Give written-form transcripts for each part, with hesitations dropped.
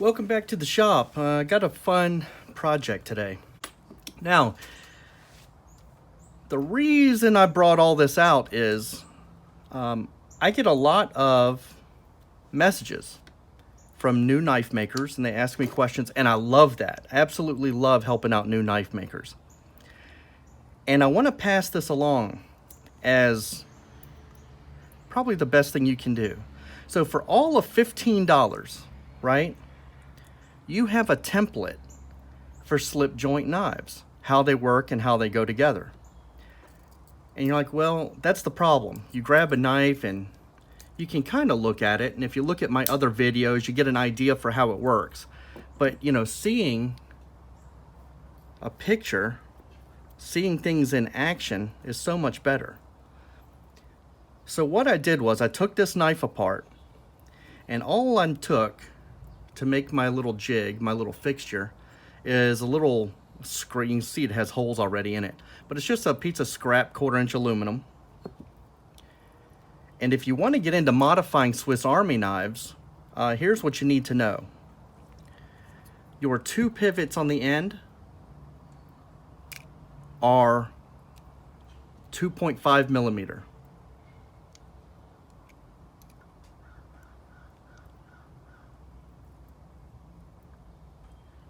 Welcome back to the shop. I got a fun project today. Now, the reason I brought all this out is I get a lot of messages from new knife makers, and they ask me questions, and I love that. I absolutely love helping out new knife makers. And I want to pass this along as probably the best thing you can do. So for all of $15, right, you have a template for slip joint knives, how they work and how they go together. And you're like, well, that's the problem. You grab a knife and you can kind of look at it, and if you look at my other videos, you get an idea for how it works. But, you know, seeing a picture, seeing things in action is so much better. So what I did was I took this knife apart, and all I took to make my little jig, my little fixture, is a little screen. You can see it has holes already in it, but it's just a piece of scrap 1/4-inch aluminum. And if you want to get into modifying Swiss Army knives, here's what you need to know. Your 2 pivots on the end are 2.5 millimeter.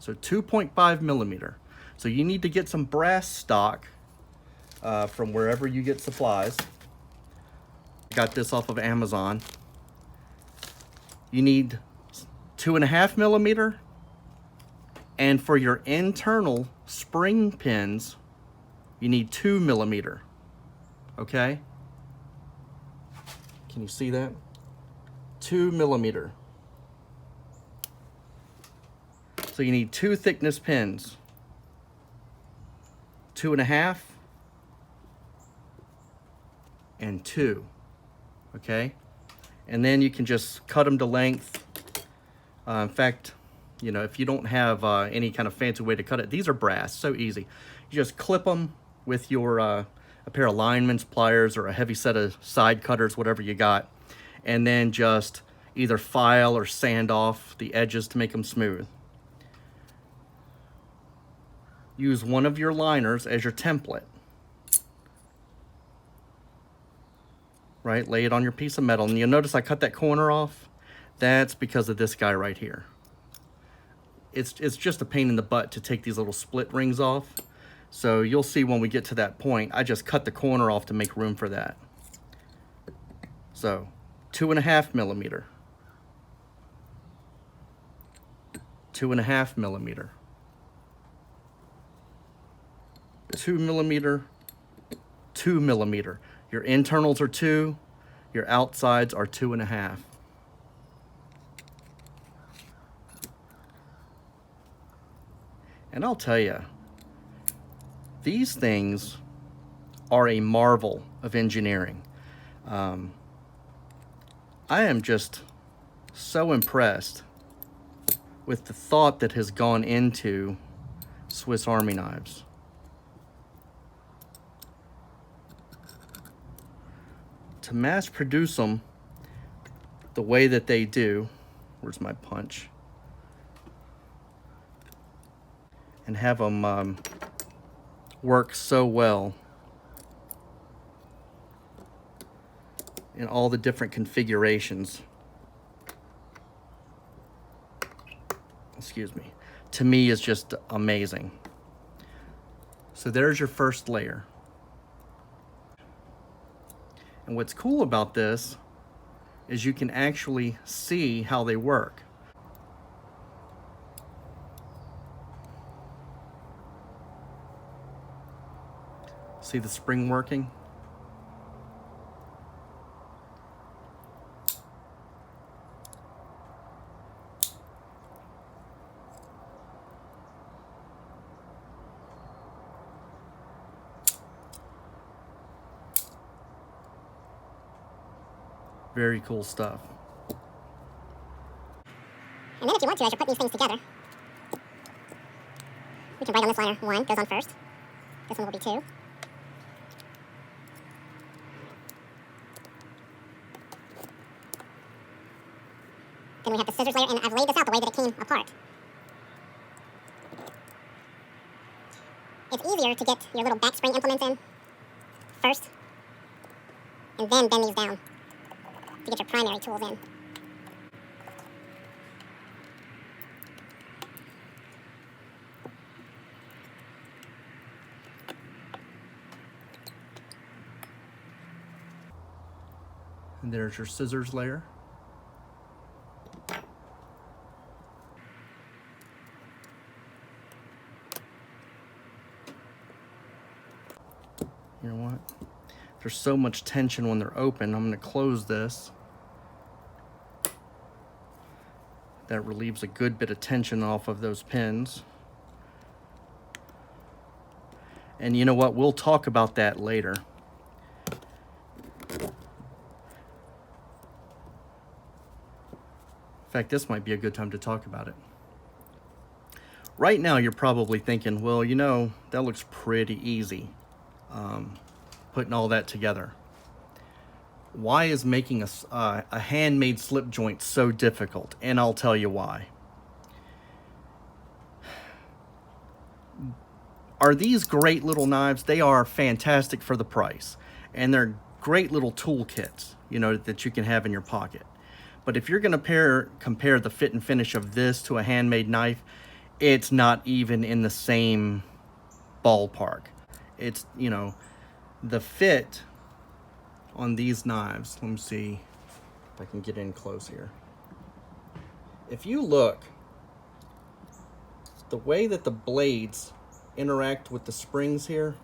So 2.5 millimeter. So you need to get some brass stock from wherever you get supplies. Got this off of Amazon. You need 2.5 millimeter. And for your internal spring pins, you need 2 millimeter. Okay? Can you see that? 2 millimeter. So you need 2 thickness pins, 2.5 and 2, okay? And then you can just cut them to length. In fact, you know, if you don't have any kind of fancy way to cut it, these are brass, so easy. You just clip them with your a pair of lineman's pliers or a heavy set of side cutters, whatever you got, and then just either file or sand off the edges to make them smooth. Use one of your liners as your template. Right, lay it on your piece of metal, and you'll notice I cut that corner off. That's because of this guy right here. It's just a pain in the butt to take these little split rings off. So you'll see when we get to that point, I just cut the corner off to make room for that. So 2.5 millimeter. 2.5 millimeter. 2 millimeter, 2 millimeter. Your internals are 2, your outsides are 2.5. And I'll tell you, these things are a marvel of engineering. I am just so impressed with the thought that has gone into Swiss Army knives. To mass produce them the way that they do, where's my punch, and have them work so well in all the different configurations, excuse me, to me is just amazing. So there's your first layer. And what's cool about this is you can actually see how they work. See the spring working? Very cool stuff. And then if you want to, as you're putting these things together, we can write on this liner, 1 goes on first. This one will be 2. Then we have the scissors layer, and I've laid this out the way that it came apart. It's easier to get your little back spring implements in first, and then bend these down to get your primary tools in. And there's your scissors layer. You know what? There's so much tension when they're open. I'm going to close this. That relieves a good bit of tension off of those pins. And you know what? We'll talk about that later. In fact, this might be a good time to talk about it. Right now, you're probably thinking, well, you know, that looks pretty easy. Putting all that together. Why is making a handmade slip joint so difficult? And I'll tell you why. Are these great little knives? They are fantastic for the price. And they're great little toolkits, you know, that you can have in your pocket. But if you're going to compare the fit and finish of this to a handmade knife, it's not even in the same ballpark. It's, you know, the fit on these knives, let me see if I can get in close here. If you look, the way that the blades interact with the springs here,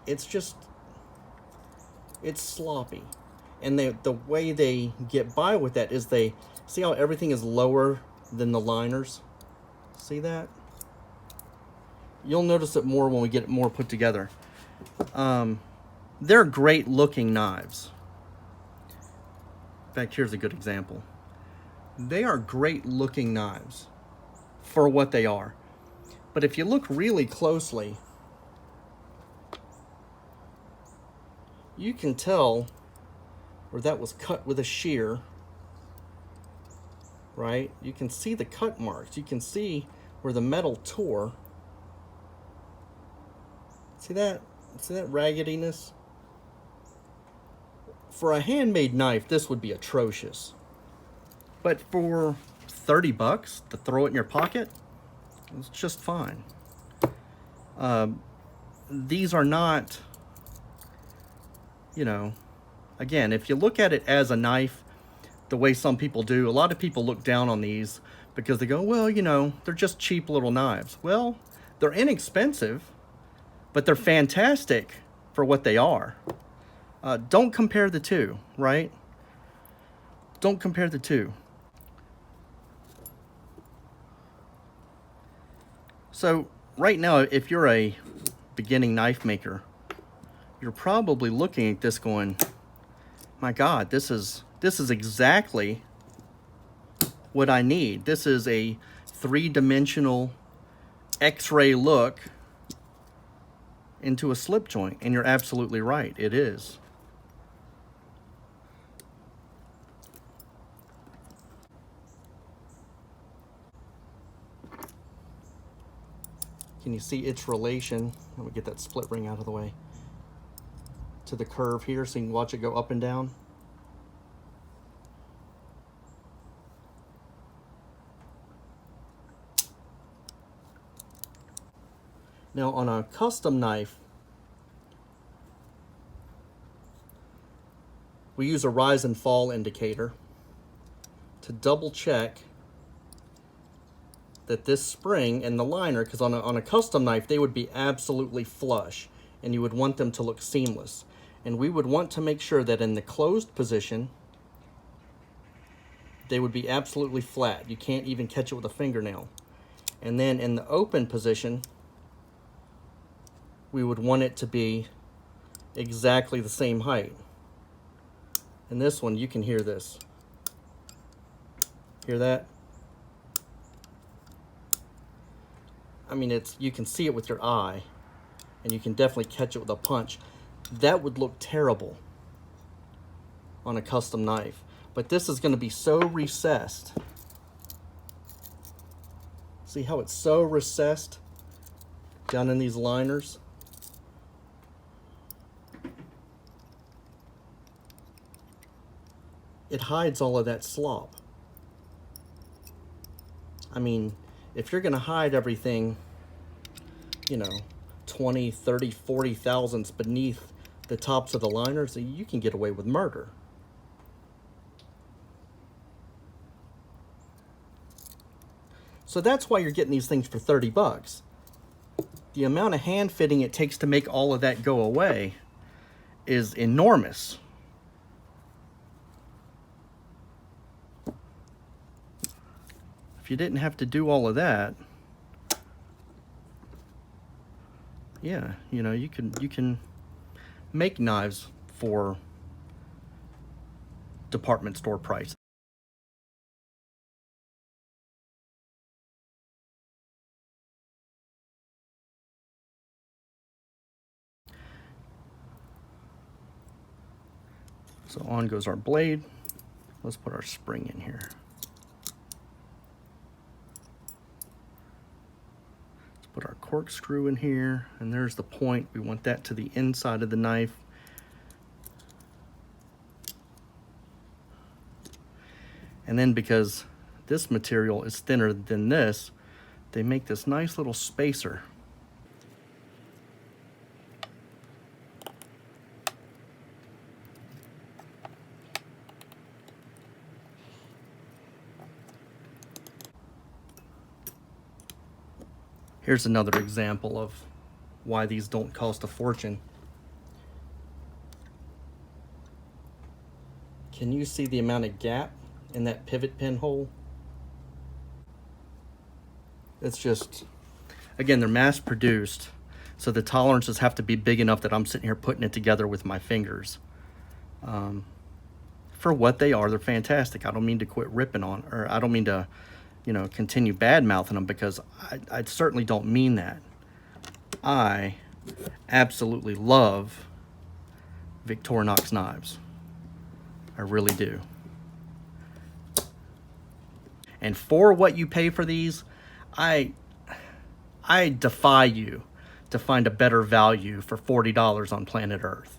it's sloppy. And the way they get by with that is they, see how everything is lower than the liners? See that? You'll notice it more when we get it more put together. They're great looking knives. In fact, here's a good example. They are great looking knives for what they are. But if you look really closely, you can tell where that was cut with a shear, right? You can see the cut marks. You can see where the metal tore. See that? See that raggediness? For a handmade knife, this would be atrocious. But for 30 bucks to throw it in your pocket, it's just fine. These are not, you know, again, if you look at it as a knife, the way some people do, a lot of people look down on these because they go, well, you know, they're just cheap little knives. Well, they're inexpensive, but they're fantastic for what they are. Don't compare the two, right? Don't compare the two. So right now, if you're a beginning knife maker, you're probably looking at this going, my God, this is exactly what I need. This is a three-dimensional X-ray look into a slip joint, and you're absolutely right, it is. Can you see its relation? Let me get that split ring out of the way. To the curve here, so you can watch it go up and down. Now on a custom knife, we use a rise and fall indicator to double check that this spring and the liner, because on a custom knife, they would be absolutely flush and you would want them to look seamless. And we would want to make sure that in the closed position, they would be absolutely flat. You can't even catch it with a fingernail. And then in the open position, we would want it to be exactly the same height. And this one, you can hear this. Hear that? I mean, you can see it with your eye, and you can definitely catch it with a punch. That would look terrible on a custom knife. But this is going to be so recessed. See how it's so recessed down in these liners? It hides all of that slop. I mean, if you're going to hide everything, you know, 20, 30, 40 thousandths beneath the tops of the liners, you can get away with murder. So that's why you're getting these things for 30 bucks. The amount of hand fitting it takes to make all of that go away is enormous. If you didn't have to do all of that, yeah, you know, you can make knives for department store price. So on goes our blade. Let's put our spring in here. Put our corkscrew in here, and there's the point. We want that to the inside of the knife. And then because this material is thinner than this, they make this nice little spacer. Here's another example of why these don't cost a fortune. Can you see the amount of gap in that pivot pin hole? It's just, again, they're mass produced, so the tolerances have to be big enough that I'm sitting here putting it together with my fingers. For what they are, they're fantastic. I don't mean to quit ripping on, or I don't mean to, you know, continue bad mouthing them, because I certainly don't mean that. I absolutely love Victorinox knives. I really do. And for what you pay for these, I defy you to find a better value for $40 on planet Earth,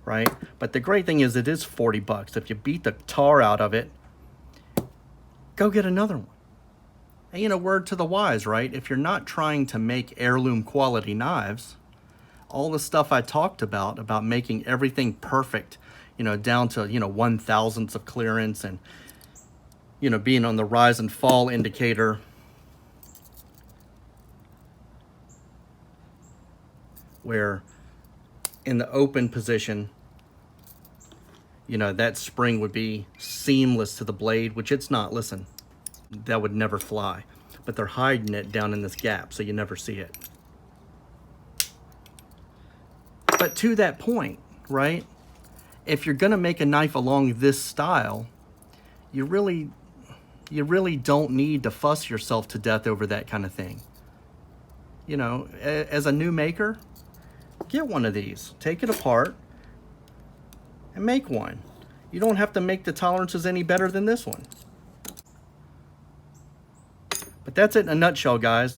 right? But the great thing is it is 40 bucks. If you beat the tar out of it, go get another one. And, you know, word to the wise, right? If you're not trying to make heirloom quality knives, all the stuff I talked about making everything perfect, you know, down to, you know, 1/1000th of clearance, and, you know, being on the rise and fall indicator, where in the open position, you know, that spring would be seamless to the blade, which it's not. Listen, that would never fly, but they're hiding it down in this gap so you never see it. But to that point, right, if you're gonna make a knife along this style, you really don't need to fuss yourself to death over that kind of thing. You know, as a new maker, get one of these, take it apart, and make one. You don't have to make the tolerances any better than this one. But that's it in a nutshell, guys.